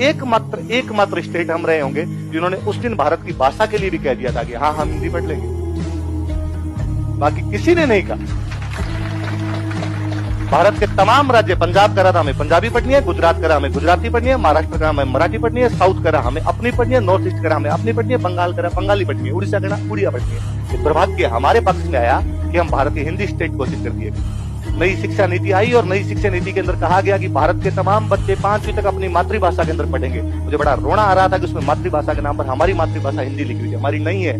एकमात्र स्टेट हम रहे होंगे जिन्होंने उस दिन भारत की भाषा के लिए भी कह दिया था कि हाँ हम हिंदी पढ़ लेंगे, बाकी किसी ने नहीं कहा। भारत के तमाम राज्य, पंजाब करा था हमें पंजाबी पढ़नी है, गुजरात करा हमें गुजराती पढ़नी है, महाराष्ट्र करा हमें मराठी पढ़नी है, साउथ करा हमें अपनी पढ़नी है, नॉर्थ ईस्ट करा हमें अपनी पढ़नी है, बंगाल करा बंगाली पढ़नी है, उड़ीसा करा उड़िया पढ़नी है। ये दुर्भाग्य हमारे पक्ष में आया कि हम भारत की हिंदी स्टेट घोषित कर दिए। नई शिक्षा नीति आई और नई शिक्षा नीति के अंदर कहा गया कि भारत के तमाम बच्चे 5वीं तक अपनी मातृभाषा के अंदर पढ़ेंगे। मुझे बड़ा रोना आ रहा था कि उसमें मातृभाषा के नाम पर हमारी मातृभाषा हिंदी लिखी हुई है, हमारी नहीं है।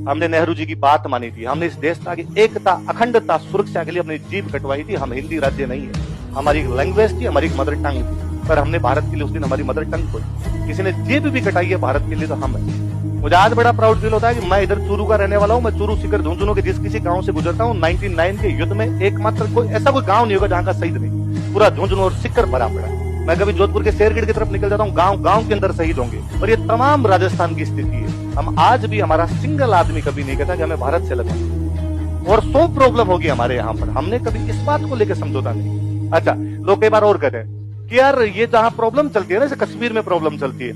हमने नेहरू जी की बात मानी थी, हमने इस देश की एकता, अखंडता, सुरक्षा के लिए अपनी जीभ कटवाई थी। हम हिंदी राज्य नहीं है, हमारी एक लैंग्वेज थी, हमारी मदर टंग थी, पर हमने भारत के लिए उस दिन हमारी मदर टंग खोई। किसी ने जीभ भी कटाई है भारत के लिए तो हम है। मुझे आज बड़ा प्राउड फील होता है कि मैं इधर चूरू का रहने वाला हूँ। मैं चूरू सीकर झुंझुनू के जिस किसी गांव से गुजरता हूँ, 99 के युद्ध में एकमात्र ऐसा कोई गांव नहीं होगा जहां का शहीद नहीं, पूरा झुंझुनू और सीकर भरा पड़ा है। मैं कभी जोधपुर के शेरगढ़ की तरफ निकल जाता हूँ, गांव के अंदर शहीद होंगे। और ये तमाम राजस्थान की स्थिति है। हम आज भी, हमारा सिंगल आदमी कभी नहीं कहता कि हमें भारत से लगा, और 100 प्रॉब्लम होगी हमारे यहाँ पर, हमने कभी इस बात को लेकर समझौता नहीं। अच्छा, लोग कई बार और कहते हैं कि यार ये जहाँ प्रॉब्लम चलती है ना, जैसे कश्मीर में प्रॉब्लम चलती है,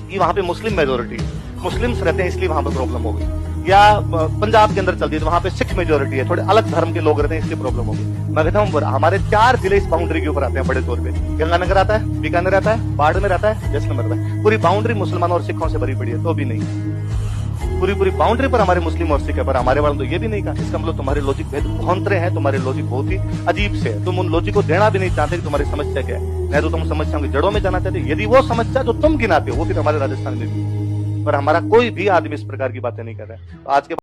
कि वहां पे मुस्लिम मेजोरिटी है, मुस्लिम्स रहते हैं इसलिए वहां पर प्रॉब्लम हो गई, या पंजाब के अंदर चलती है तो वहां पे सिख मेजोरिटी है, थोड़े अलग धर्म के लोग रहते हैं इसलिए प्रॉब्लम हो गई। मैं कहता हूँ हमारे 4 जिले इस बाउंड्री के ऊपर आते हैं बड़े तौर पे। गंगानगर आता है, बीकानेर आता है, बाड़मेर रहता है, जैसलमेर रहता है। पूरी बाउंड्री मुसलमानों और सिखों से भरी पड़ी है, तो भी नहीं। पूरी बाउंड्री पर हमारे मुस्लिम और सिख है, पर हमारे वालों तो ये भी नहीं कहा। इसका मतलब तुम्हारे लॉजिक भेद भौंतरे हैं, तुम्हारे लॉजिक बहुत ही अजीब से है। तुम उन लॉजिक को देना भी नहीं चाहते कि तुम्हारी समस्या क्या है, नहीं तो तुम समस्याओं की जड़ों में जाना चाहते। यदि वो समस्या जो तुम गिनाते हो वो फिर हमारे राजस्थान में भी, पर हमारा कोई भी आदमी इस प्रकार की बातें नहीं कर रहा है। तो आज के